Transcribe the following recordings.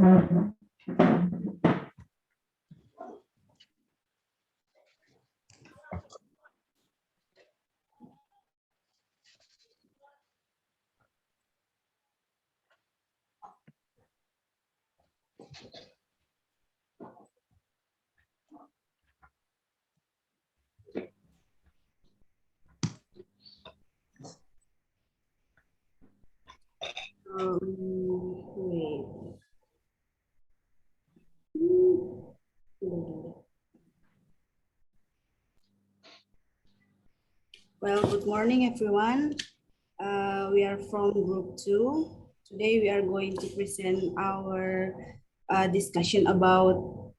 Wait. Well, good morning, everyone. We are from Group 2. Today, we are going to present our discussion about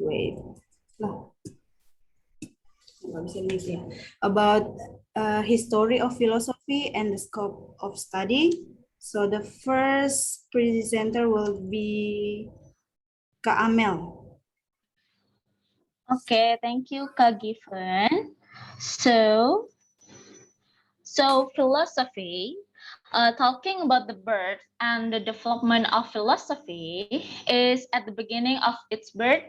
wait. No. About history of philosophy and the scope of study. So the first presenter will be Kak Amel. Okay, thank you, Kak Given. So philosophy, talking about the birth and the development of philosophy is at the beginning of its birth,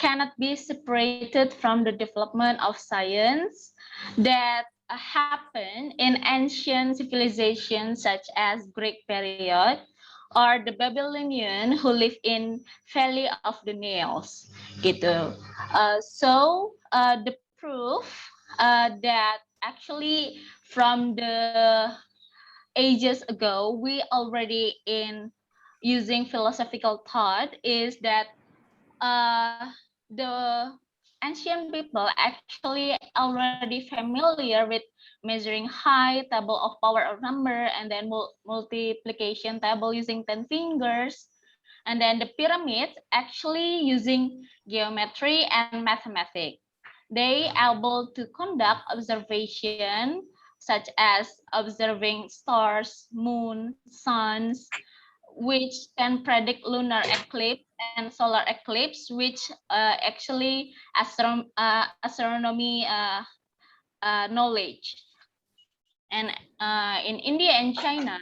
cannot be separated from the development of science that happened in ancient civilizations such as Greek period or the Babylonian who live in Valley of the Nile. Gitu. The proof that actually from the ages ago we already in using philosophical thought is that the ancient people actually already familiar with measuring height, table of power or number, and then multiplication table using 10 fingers. And then the pyramids actually using geometry and mathematics. They able to conduct observation such as observing stars, moon, suns, which can predict lunar eclipse and solar eclipse, which actually astronomy knowledge. And in India and China,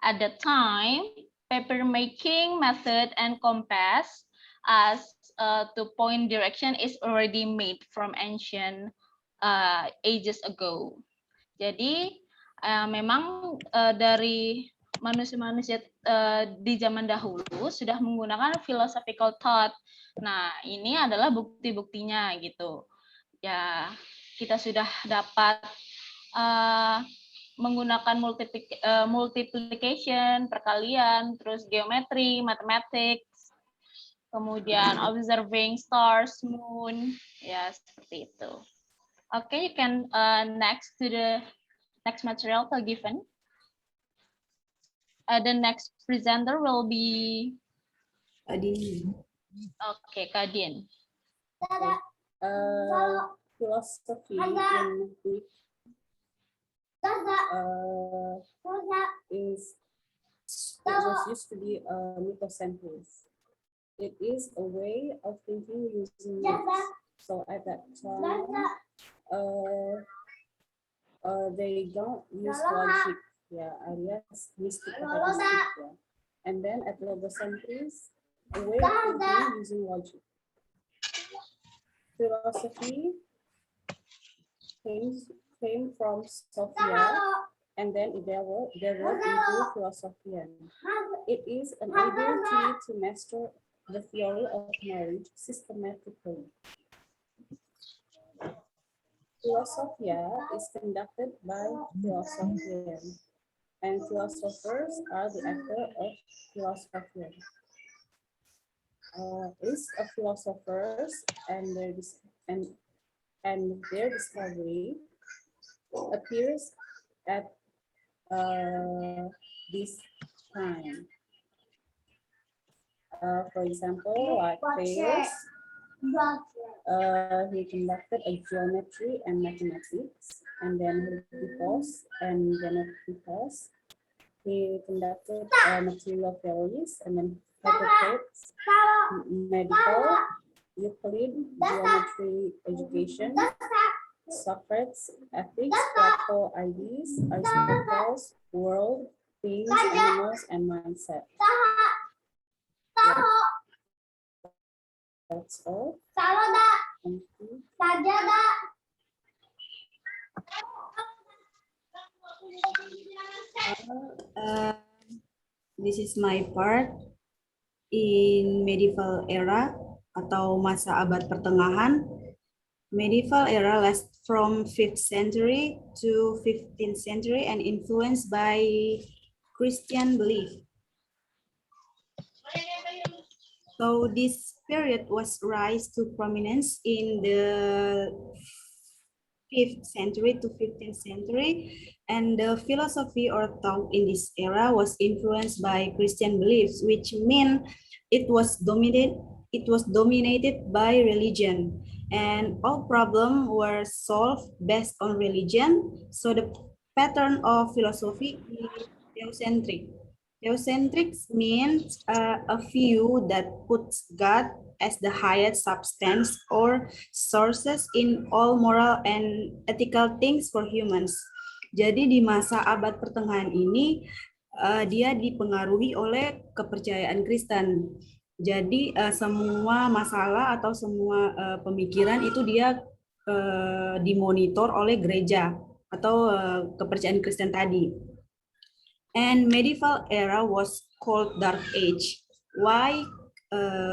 at the time, paper making method and compass as to point direction is already made from ancient ages ago. Jadi memang dari manusia-manusia di zaman dahulu sudah menggunakan philosophical thought. Nah, ini adalah bukti-buktinya gitu. Ya, kita sudah dapat menggunakan multiplication, perkalian, terus geometri, mathematics, kemudian observing stars, moon, ya seperti itu. Okay, you can next to the next material given. The next presenter will be Adin. Okay, Kadin. Philosophy in Greek was used to be a mythocentris. It is a way of thinking using myths. So at that time, they don't use logic, alias mystic atau mystic, And then at logocentris, a way of thinking using logic. Philosophy came from Sophia and then it developed into philosophian. It is an ability to master the theory of knowledge systematically. Philosophia is conducted by philosophians, and philosophers are the actor of philosophian. List of philosophers and their discovery appears at this time. For example, like Thales, he conducted a geometry and mathematics, and then Hippos and Xenophanes, he conducted material theories, and then Hippocrates, medical, Euclid, geometry, education, Socrates, ethics, Plato, ideas, Aristotle's world, things, animals, and mindset. Yeah. That's all. Thank you. This is my part in medieval era atau masa abad pertengahan. Medieval era lasts from 5th century to 15th century and influenced by Christian belief. So this period was rise to prominence in the 5th century to 15th century, and the philosophy or thought in this era was influenced by Christian beliefs, which mean it was dominated by religion, and all problems were solved based on religion. So the pattern of philosophy is theocentric. Theocentric means a view that puts God as the highest substance or sources in all moral and ethical things for humans. Jadi di masa abad pertengahan ini dia dipengaruhi oleh kepercayaan Kristen. Jadi semua masalah atau semua pemikiran itu dia dimonitor oleh gereja atau kepercayaan Kristen tadi. And medieval era was called Dark Age. Why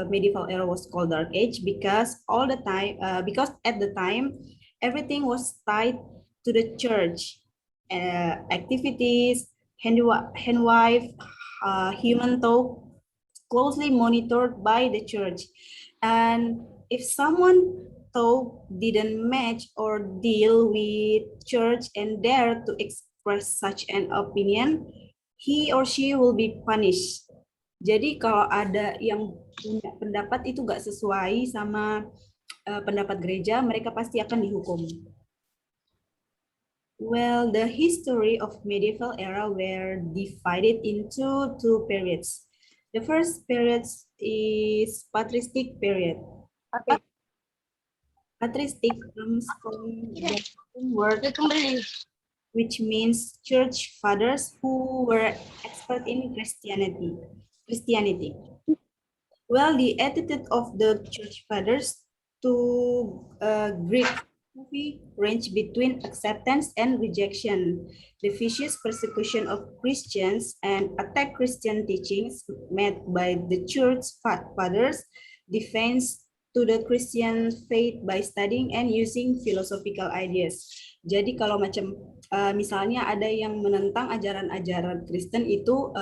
medieval era was called Dark Age? Because at the time everything was tied to the church, activities, handwife, human talk, closely monitored by the church. And if someone thought didn't match or deal with church and dare to express such an opinion, he or she will be punished. Jadi kalau ada yang punya pendapat itu nggak sesuai sama pendapat gereja, mereka pasti akan dihukum. Well, the history of medieval era were divided into two periods. The first period is patristic period. Okay. Patristic comes from the Latin word which means church fathers who were expert in Christianity. Well, the attitude of the church fathers to Greek philosophy range between acceptance and rejection. The vicious persecution of Christians and attack Christian teachings made by the church fathers, defense to the Christian faith by studying and using philosophical ideas. Jadi kalau macam misalnya ada yang menentang ajaran-ajaran Kristen itu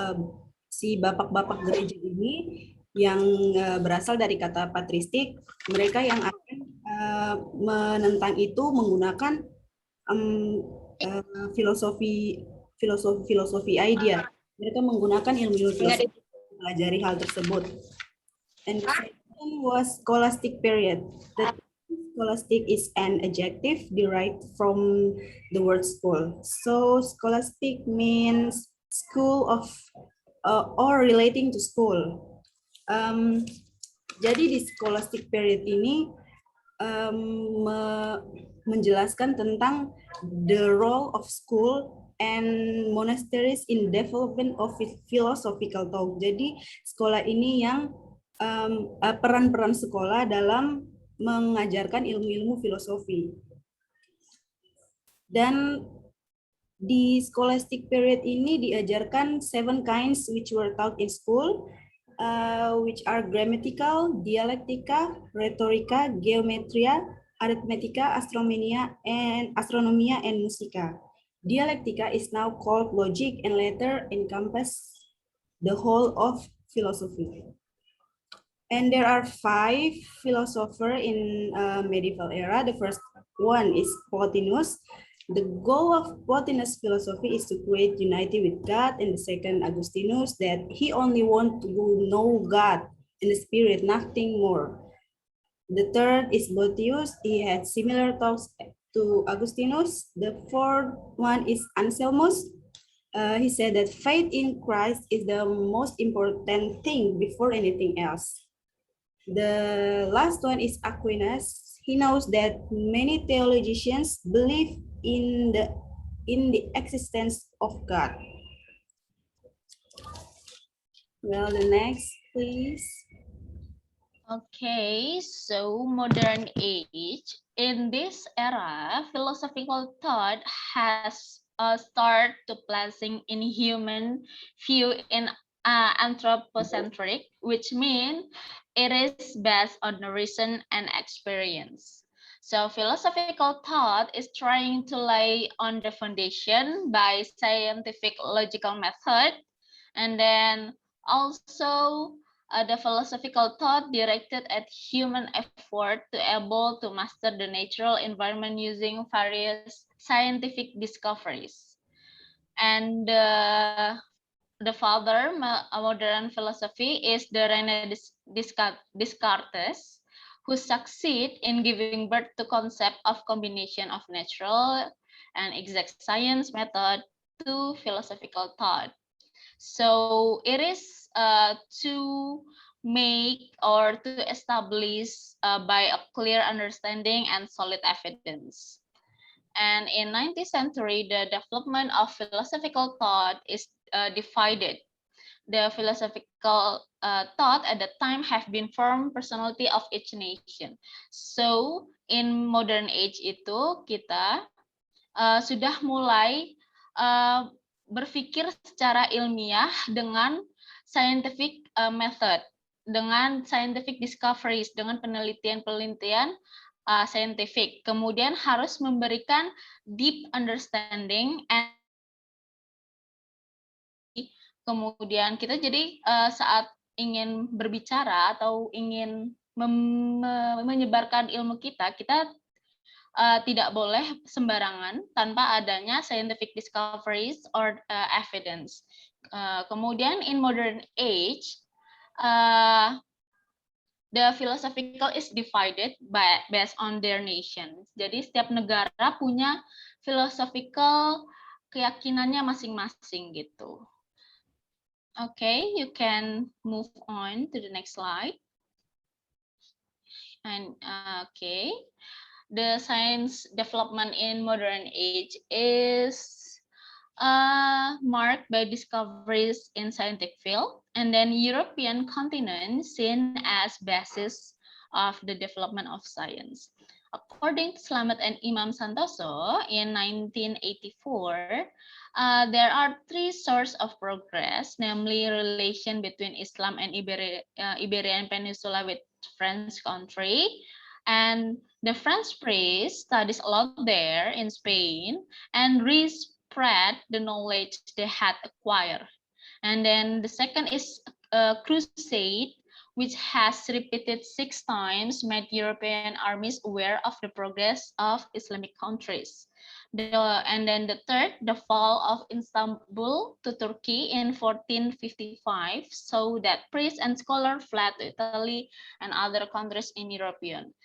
si bapak-bapak gereja ini yang berasal dari kata patristik, mereka yang akan menentang itu menggunakan filosofi idea. Mereka menggunakan ilmu filosofi untuk mempelajari hal tersebut. And the second was scholastic period. The scholastic is an adjective derived from the word school. So scholastic means school of or relating to school. Jadi di scholastic period ini menjelaskan tentang the role of school and monasteries in development of philosophical thought. Jadi sekolah ini yang peran-peran sekolah dalam mengajarkan ilmu-ilmu filosofi. Dan di scholastic period ini diajarkan 7 kinds which were taught in school, which are grammatical, dialectica, rhetorica, geometria, arithmetica, astronomia, and musica. Dialectica is now called logic and later encompass the whole of philosophy. And there are 5 philosophers in medieval era. The first one is Plotinus. The goal of Plotinus' philosophy is to create unity with God, and the second, Augustinus, that he only wants to know God in the spirit, nothing more. The third is Boethius. He had similar thoughts to Augustinus. The fourth one is Anselmus. He said that faith in Christ is the most important thing before anything else. The last one is Aquinas. He knows that many theologians believe in the existence of God. Well, the next, please. Okay, so modern age. In this era, philosophical thought has started to placing in human view in anthropocentric, which means it is based on the reason and experience. So philosophical thought is trying to lay on the foundation by scientific logical method, and then also the philosophical thought directed at human effort to able to master the natural environment using various scientific discoveries. And the father modern philosophy is the René Descartes, who succeed in giving birth to concept of combination of natural and exact science method to philosophical thought. So it is to make or to establish by a clear understanding and solid evidence. And in 19th century, the development of philosophical thought is divided. The philosophical thought at the time have been formed personality of each nation. So in modern age itu kita sudah mulai uh, berpikir secara ilmiah dengan scientific method, dengan scientific discoveries, dengan penelitian-penelitian scientific. Kemudian harus memberikan deep understanding and kemudian kita jadi saat ingin berbicara atau ingin menyebarkan ilmu kita, kita tidak boleh sembarangan tanpa adanya scientific discoveries or evidence. Kemudian in modern age, the philosophical is divided based on their nation. Jadi setiap negara punya philosophical keyakinannya masing-masing gitu. Okay, you can move on to the next slide. And okay. The science development in modern age is marked by discoveries in scientific field, and then European continent seen as basis of the development of science. According to Slamet and Imam Santoso in 1984, there are three sources of progress, namely relation between Islam and Iberian Peninsula with French country, and the French priests studies a lot there in Spain and spread the knowledge they had acquired. And then the second is a crusade, which has repeated 6 times, made European armies aware of the progress of Islamic countries. And then the third, the fall of Istanbul to Turkey in 1455, so that priests and scholars fled to Italy and other countries in European.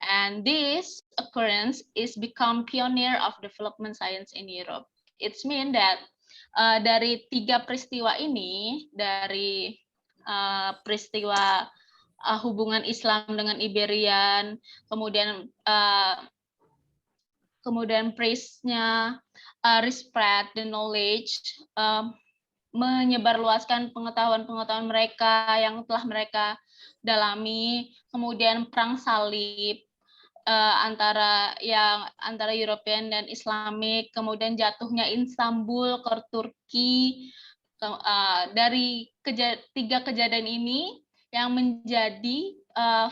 And this occurrence is become pioneer of development science in Europe. It's mean that dari 3 peristiwa ini, dari peristiwa hubungan Islam dengan Iberian, kemudian priestnya spread the knowledge, menyebarluaskan pengetahuan-pengetahuan mereka yang telah mereka dalami, kemudian perang salib antara European dan Islamik, kemudian jatuhnya Istanbul ke Turki. Dari 3 kejadian ini yang menjadi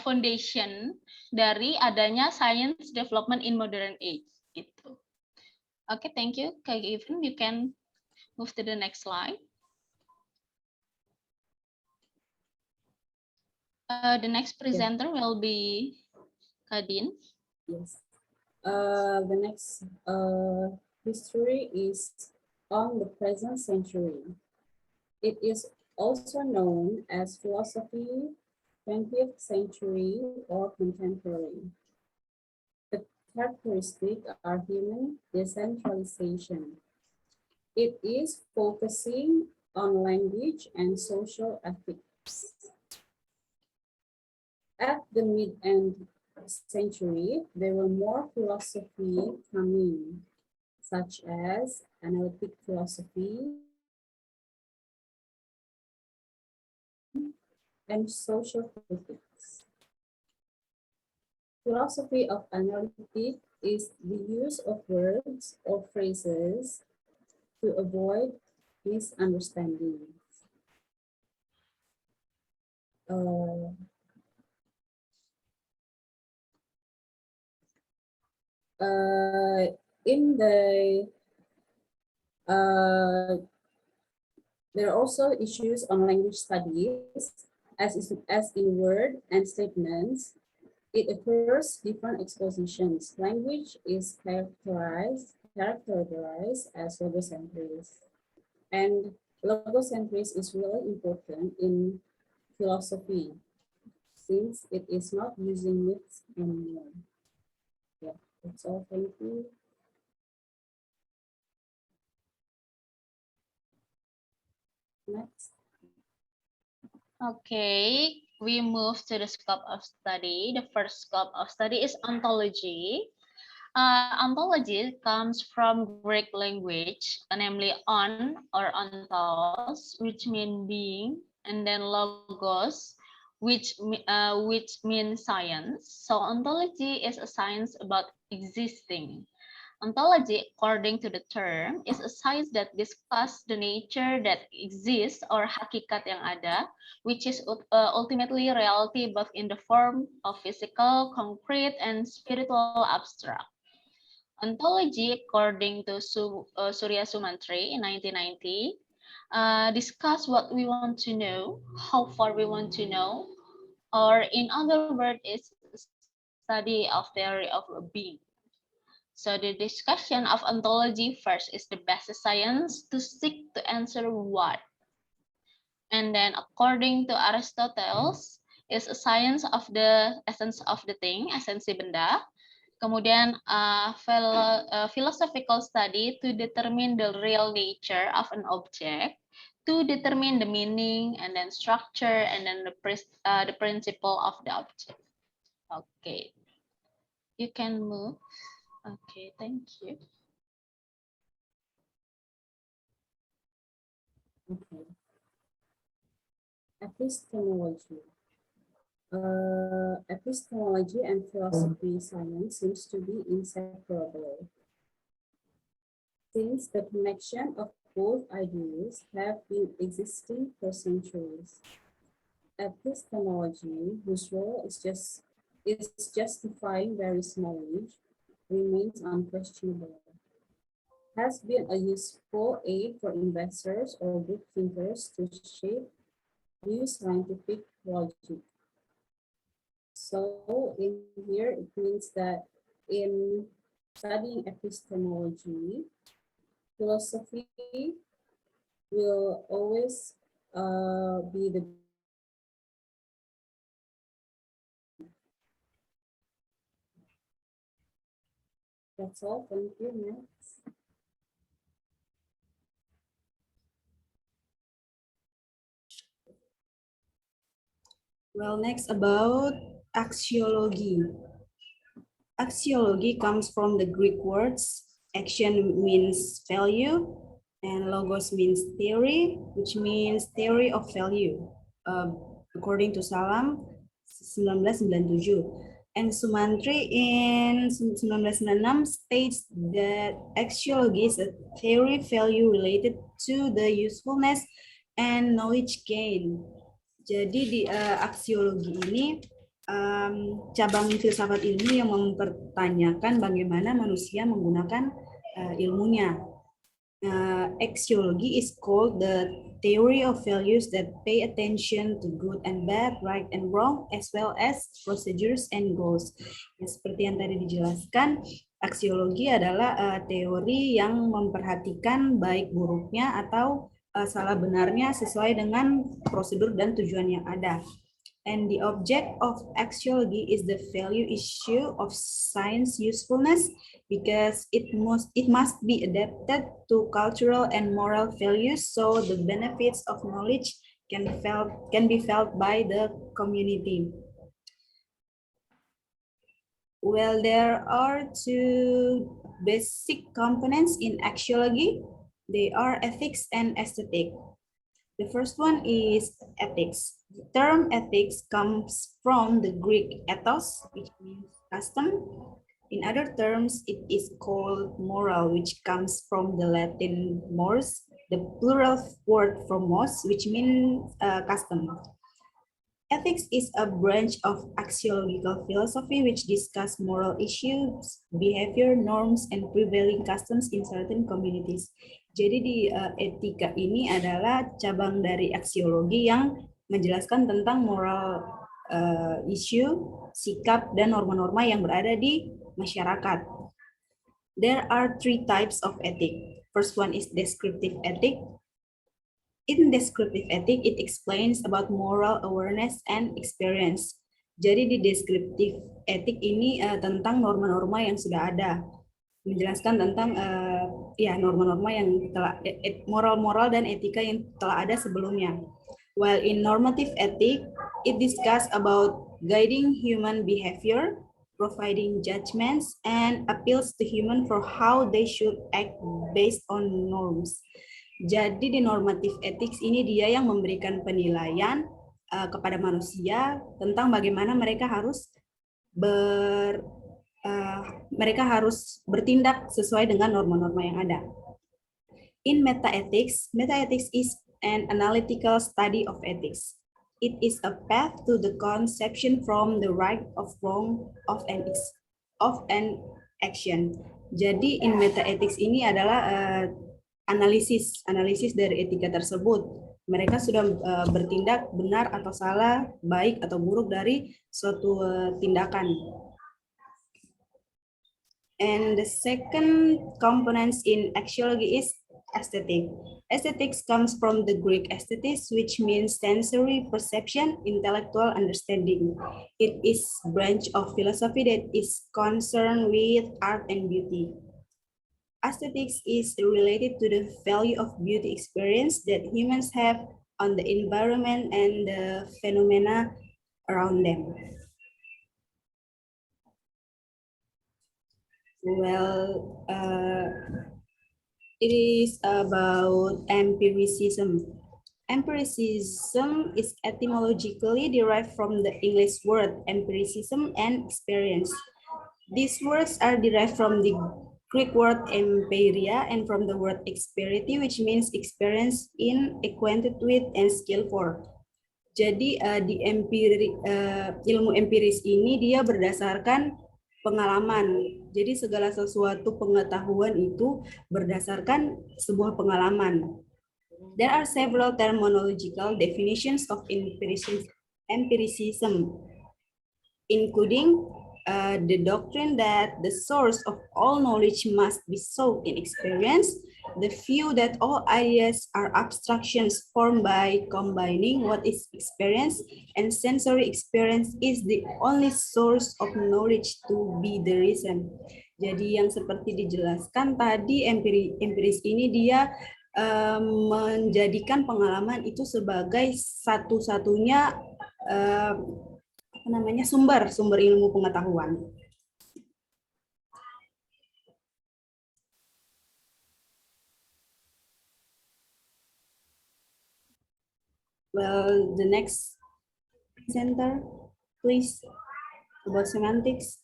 foundation dari adanya science development in modern age gitu. Okay, thank you, Kak Given. You can move to the next slide. The next presenter will be Kadin. Yes. The next history is on the present century. It is also known as philosophy, 20th century or contemporary. The characteristics are human decentralization. It is focusing on language and social ethics. At the mid-end century, there were more philosophy coming, such as analytic philosophy, and social critics. Philosophy of analytic is the use of words or phrases to avoid misunderstandings. In the there are also issues on language studies, as in word and statements. It occurs different expositions. Language is characterized as logocentrism, and logocentrism is really important in philosophy since it is not using myths anymore. Yeah, that's all. Thank you. Next. Okay, we move to the scope of study. The first scope of study is ontology. Ontology comes from Greek language, namely on or ontos, which mean being, and then logos, which means science. So ontology is a science about existing. Ontology, according to the term, is a science that discusses the nature that exists or hakikat yang ada, which is ultimately reality both in the form of physical, concrete, and spiritual abstract. Ontology, according to Surya Sumantri in 1990, discuss what we want to know, how far we want to know, or in other words, it's study of theory of being. So the discussion of ontology first is the best science to seek to answer what. And then according to Aristotle, is a science of the essence of the thing, esensi benda. Kemudian philosophical study to determine the real nature of an object, to determine the meaning and then structure and then the principle of the object. Okay, you can move. Okay, thank you. Okay. Epistemology. Epistemology and philosophy science seems to be inseparable, since the connection of both ideas have been existing for centuries. Epistemology, whose role is justifying various knowledge, remains unquestionable. Has been a useful aid for investors or book thinkers to shape new scientific logic. So in here, it means that in studying epistemology, philosophy will always be the That's all. Thank you. Next. Well, next about axiology. Axiology comes from the Greek words. Action means value, and logos means theory, which means theory of value. According to Salam 1997. And Sumantri in 1996 states that axiology is a theory value related to the usefulness and knowledge gain. Jadi di aksiologi ini cabang filsafat ilmu yang mempertanyakan bagaimana manusia menggunakan ilmunya. Axiology is called the theory of values that pay attention to good and bad, right and wrong, as well as procedures and goals. Seperti yang tadi dijelaskan, aksiologi adalah teori yang memperhatikan baik buruknya atau salah benarnya sesuai dengan prosedur dan tujuan yang ada. And the object of axiology is the value issue of science usefulness because it must be adapted to cultural and moral values so the benefits of knowledge can be felt by the community. Well, there are two basic components in axiology. They are ethics and aesthetic. The first one is ethics. The term ethics comes from the Greek ethos, which means custom. In other terms, it is called moral, which comes from the Latin mors, the plural word from mos, which means custom. Ethics is a branch of axiological philosophy which discuss moral issues, behavior, norms, and prevailing customs in certain communities. Jadi di etika ini adalah cabang dari aksiologi yang menjelaskan tentang moral issue, sikap, dan norma-norma yang berada di masyarakat. There are 3 types of ethic. First one is descriptive ethic. In descriptive ethic, it explains about moral awareness and experience. Jadi di descriptive ethic ini tentang norma-norma yang sudah ada, menjelaskan tentang norma-norma yang telah moral-moral dan etika yang telah ada sebelumnya. While in normative ethic, it discuss about guiding human behavior, providing judgments, and appeals to human for how they should act based on norms. Jadi di normative ethics ini dia yang memberikan penilaian kepada manusia tentang bagaimana mereka harus bertindak sesuai dengan norma-norma yang ada. In meta-ethics is an analytical study of ethics. It is a path to the conception from the right of wrong of an action. Jadi in meta-ethics ini adalah analisis dari etika tersebut. Mereka sudah bertindak benar atau salah, baik atau buruk dari suatu tindakan. And the second components in axiology is aesthetic. Aesthetics comes from the Greek aesthetis, which means sensory perception, intellectual understanding. It is a branch of philosophy that is concerned with art and beauty. Aesthetics is related to the value of beauty experience that humans have on the environment and the phenomena around them. Well, it is about empiricism. Empiricism is etymologically derived from the English word empiricism and experience. These words are derived from the Greek word empiria and from the word experity, which means experience in, acquainted with, and skill for. Jadi di ilmu empiris ini dia berdasarkan pengalaman. Jadi segala sesuatu pengetahuan itu berdasarkan sebuah pengalaman. There are several terminological definitions of empiricism, including the doctrine that the source of all knowledge must be sought in experience, the view that all ideas are abstractions formed by combining what is experienced, and sensory experience is the only source of knowledge to be the reason. Jadi yang seperti dijelaskan tadi, empiris ini dia menjadikan pengalaman itu sebagai satu-satunya sumber ilmu pengetahuan. Well, the next presenter, please, about semantics.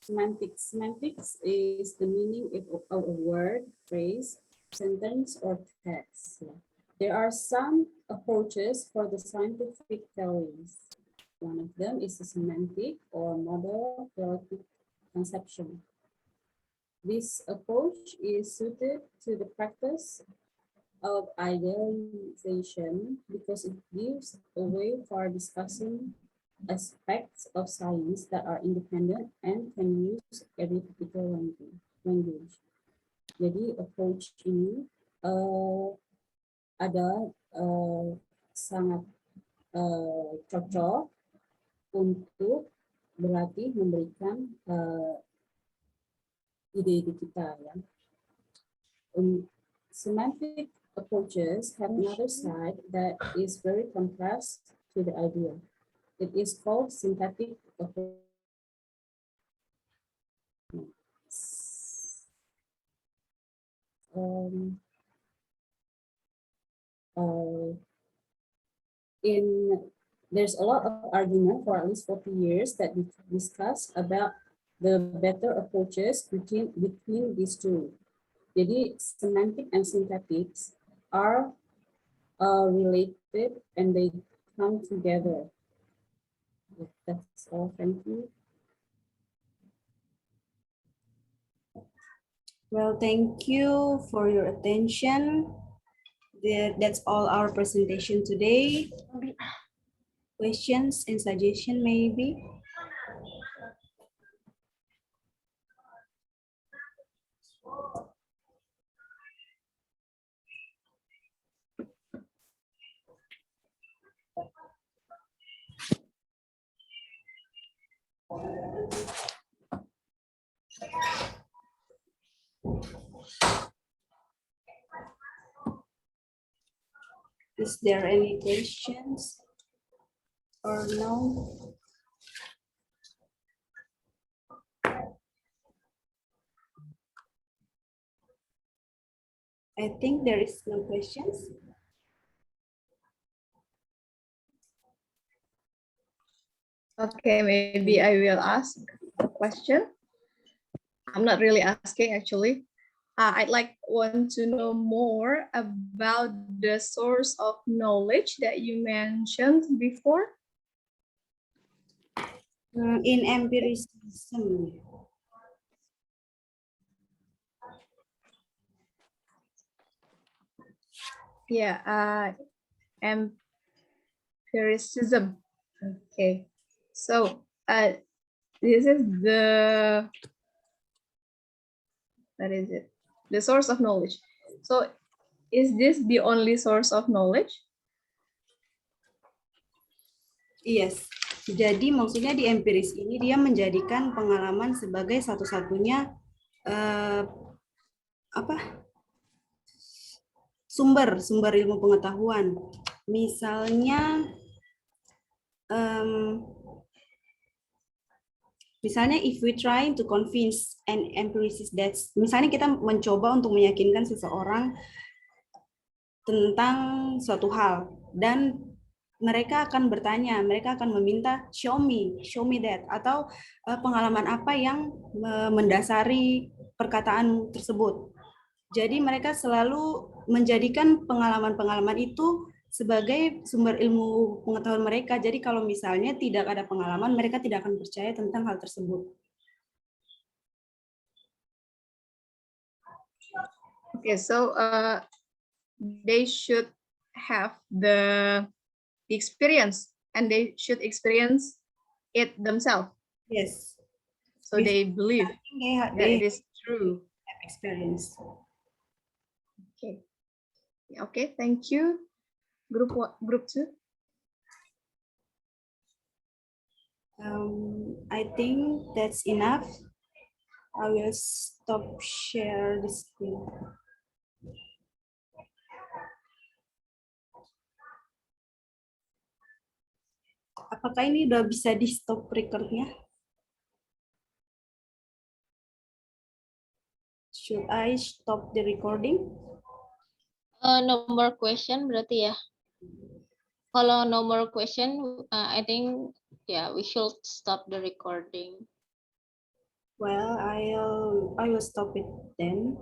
Semantics is the meaning of a word, phrase, sentence, or text. There are some approaches for the scientific theories. One of them is the semantic or model theoretic conception. This approach is suited to the practice of idealization because it gives a way for discussing aspects of science that are independent and can use analytical language. Jadi approach ini sangat cocok untuk berarti memberikan ide-ide kita ya. Semantic approaches have another side that is very contrast to the idea. It is called synthetic approach. There's a lot of argument for at least 40 years that we discuss about the better approaches between these two. Jadi semantic and syntactics are related and they come together. That's all. Thank you. Well, thank you for your attention. That's all our presentation today. Questions and suggestion maybe? Is there any questions or no? I think there is no questions. Okay, maybe I will ask a question. I'm not really asking actually. I'd want to know more about the source of knowledge that you mentioned before. In empiricism. Yeah, empiricism. Okay, so this is what is it? The source of knowledge. So is this the only source of knowledge? Yes. Jadi maksudnya di empiris ini dia menjadikan pengalaman sebagai satu-satunya sumber ilmu pengetahuan. Misalnya if we trying to convince an empiricist that misalnya kita mencoba untuk meyakinkan seseorang tentang suatu hal dan mereka akan bertanya, mereka akan meminta show me that, atau pengalaman apa yang mendasari perkataan tersebut. Jadi mereka selalu menjadikan pengalaman-pengalaman itu sebagai sumber ilmu pengetahuan mereka. Jadi kalau misalnya tidak ada pengalaman, mereka tidak akan percaya tentang hal tersebut. Okay, so they should have the experience and they should experience it themselves. Yes. So they believe that it is true. Experience. Okay. Okay, thank you. Group 2. I think that's enough. I will stop share the screen. Apakah ini udah bisa di stop recordnya? Should I stop the recording? No more question berarti ya. Kalau no more question, I think we should stop the recording. Well, I will stop it then.